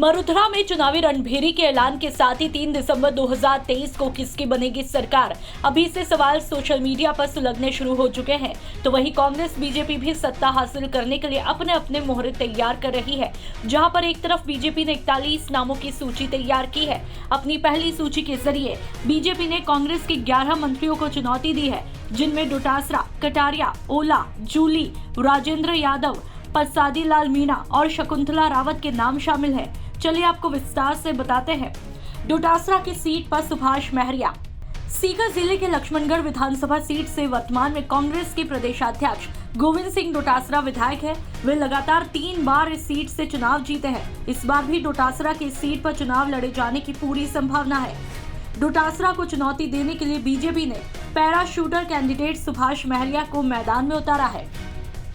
मरुधरा में चुनावी रणभेरी के ऐलान के साथ ही 3 दिसंबर 2023 को किसकी बनेगी सरकार, अभी से सवाल सोशल मीडिया पर सुलगने शुरू हो चुके हैं। तो वहीं कांग्रेस बीजेपी भी सत्ता हासिल करने के लिए अपने अपने मोहरे तैयार कर रही है। जहां पर एक तरफ बीजेपी ने 41 नामों की सूची तैयार की है। अपनी पहली सूची के जरिए बीजेपी ने कांग्रेस के 11 मंत्रियों को चुनौती दी है, जिनमें डोटासरा, कटारिया, ओला, जूली, राजेंद्र यादव, परसादी लाल मीणा और शकुंतला रावत के नाम शामिल है। चलिए आपको विस्तार से बताते हैं। डोटासरा की सीट पर सुभाष महरिया। सीकर जिले के लक्ष्मणगढ़ विधानसभा सीट से वर्तमान में कांग्रेस के प्रदेशाध्यक्ष गोविंद सिंह डोटासरा विधायक है। वे लगातार 3 बार इस सीट से चुनाव जीते हैं। इस बार भी डोटासरा की सीट पर चुनाव लड़े जाने की पूरी संभावना है। डोटासरा को चुनौती देने के लिए बीजेपी ने पैराशूटर कैंडिडेट सुभाष महरिया को मैदान में उतारा है।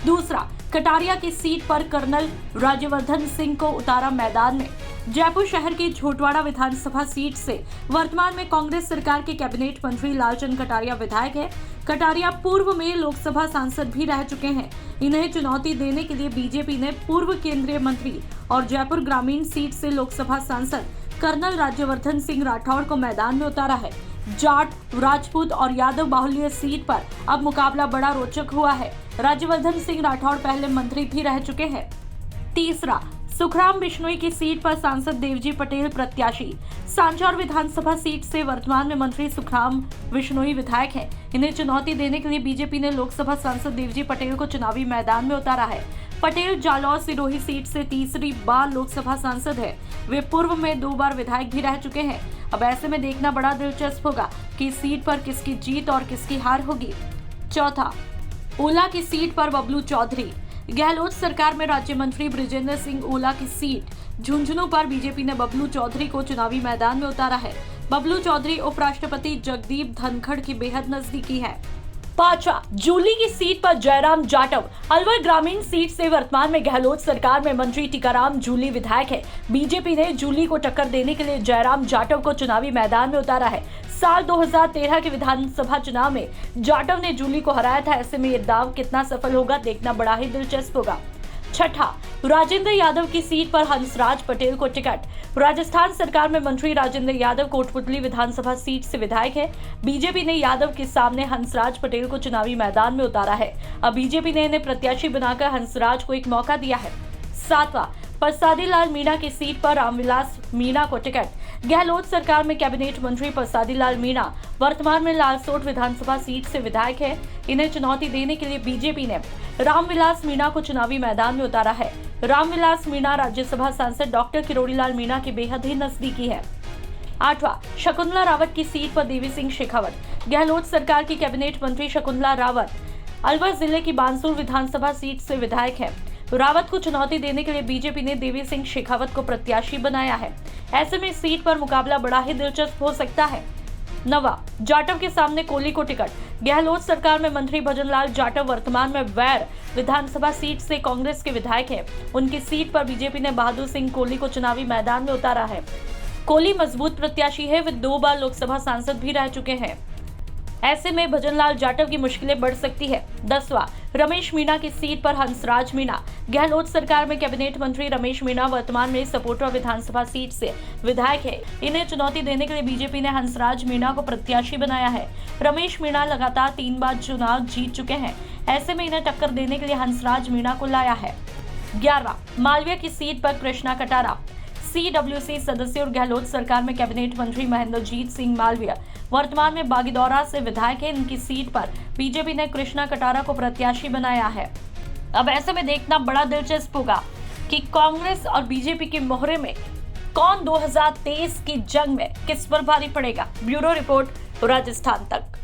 दूसरा, कटारिया की सीट पर कर्नल राज्यवर्धन सिंह को उतारा मैदान में। जयपुर शहर की झोटवाड़ा विधानसभा सीट से वर्तमान में कांग्रेस सरकार के कैबिनेट मंत्री लालचंद कटारिया विधायक है। कटारिया पूर्व में लोकसभा सांसद भी रह चुके हैं। इन्हें चुनौती देने के लिए बीजेपी ने पूर्व केंद्रीय मंत्री और जयपुर ग्रामीण सीट से लोकसभा सांसद कर्नल राज्यवर्धन सिंह राठौड़ को मैदान में उतारा है। जाट, राजपूत और यादव बाहुल्य सीट पर अब मुकाबला बड़ा रोचक हुआ है। राज्यवर्धन सिंह राठौड़ पहले मंत्री भी रह चुके हैं। तीसरा, सुखराम बिश्नोई की सीट पर सांसद देवजी पटेल प्रत्याशी। सांचौर विधानसभा सीट से वर्तमान में मंत्री सुखराम बिश्नोई विधायक हैं। इन्हें चुनौती देने के लिए बीजेपी ने लोकसभा सांसद देवजी पटेल को चुनावी मैदान में उतारा है। पटेल जालौर सिरोही सीट से तीसरी बार लोकसभा सांसद है। वे पूर्व में 2 बार विधायक भी रह चुके हैं। अब ऐसे में देखना बड़ा दिलचस्प होगा कि इस सीट पर किसकी जीत और किसकी हार होगी। चौथा, ओला की सीट पर बबलू चौधरी। गहलोत सरकार में राज्य मंत्री बृजेंद्र सिंह ओला की सीट झुंझुनू पर बीजेपी ने बबलू चौधरी को चुनावी मैदान में उतारा है। बबलू चौधरी उपराष्ट्रपति जगदीप धनखड़ की बेहद नजदीकी है। पांचवा, जूली की सीट पर जयराम जाटव। अलवर ग्रामीण सीट से वर्तमान में गहलोत सरकार में मंत्री टीकाराम जूली विधायक है। बीजेपी ने जूली को टक्कर देने के लिए जयराम जाटव को चुनावी मैदान में उतारा है। साल 2013 के विधानसभा चुनाव में जाटव ने जूली को हराया था। ऐसे में ये दाव कितना सफल होगा, देखना बड़ा ही दिलचस्प होगा। छठा, राजेंद्र यादव की सीट पर हंसराज पटेल को टिकट। राजस्थान सरकार में मंत्री राजेंद्र यादव कोटपुतली विधानसभा सीट से विधायक है। बीजेपी ने यादव के सामने हंसराज पटेल को चुनावी मैदान में उतारा है। अब बीजेपी ने इन्हें प्रत्याशी बनाकर हंसराज को एक मौका दिया है। सातवां, परसादी लाल मीणा की सीट पर रामविलास मीणा को टिकट। गहलोत सरकार में कैबिनेट मंत्री परसादी लाल मीणा वर्तमान में लालसोट विधानसभा सीट से विधायक है। इन्हें चुनौती देने के लिए बीजेपी ने रामविलास मीणा को चुनावी मैदान में उतारा है। रामविलास मीणा राज्यसभा सांसद डॉक्टर किरोड़ीलाल मीणा के बेहद ही नजदीकी है। आठवां, शकुंतला रावत की सीट पर देवी सिंह शेखावत। गहलोत सरकार की कैबिनेट मंत्री शकुंतला रावत अलवर जिले की बानसूर विधानसभा सीट से विधायक है। रावत को चुनौती देने के लिए बीजेपी ने देवी सिंह शेखावत को प्रत्याशी बनाया है। ऐसे में इस सीट पर मुकाबला बड़ा ही दिलचस्प हो सकता है। नवा, जाटव के सामने कोली को टिकट। गहलोत सरकार में मंत्री भजनलाल जाटव वर्तमान में वैर विधानसभा सीट से कांग्रेस के विधायक हैं। उनकी सीट पर बीजेपी ने बहादुर सिंह कोली को चुनावी मैदान में उतारा है। कोली मजबूत प्रत्याशी है। वे 2 बार लोकसभा सांसद भी रह चुके हैं। ऐसे में भजनलाल जाटव की मुश्किलें बढ़ सकती है। 10वां, रमेश मीणा की सीट पर हंसराज मीणा। गहलोत सरकार में कैबिनेट मंत्री रमेश मीणा वर्तमान में सपोटरा विधानसभा सीट से विधायक है। इन्हें चुनौती देने के लिए बीजेपी ने हंसराज मीणा को प्रत्याशी बनाया है। रमेश मीणा लगातार 3 बार चुनाव जीत चुके हैं। ऐसे में इन्हें टक्कर देने के लिए हंसराज मीणा को लाया है। 11वां, मालविया की सीट पर कृष्णा कटारा। CWC सदस्य और गहलोत सरकार में कैबिनेट मंत्री महेंद्रजीत सिंह मालविया वर्तमान में बागीदौरा से विधायक है। इनकी सीट पर बीजेपी ने कृष्णा कटारा को प्रत्याशी बनाया है। अब ऐसे में देखना बड़ा दिलचस्प होगा कि कांग्रेस और बीजेपी के मोहरे में कौन 2023 की जंग में किस पर भारी पड़ेगा। ब्यूरो रिपोर्ट, राजस्थान तक।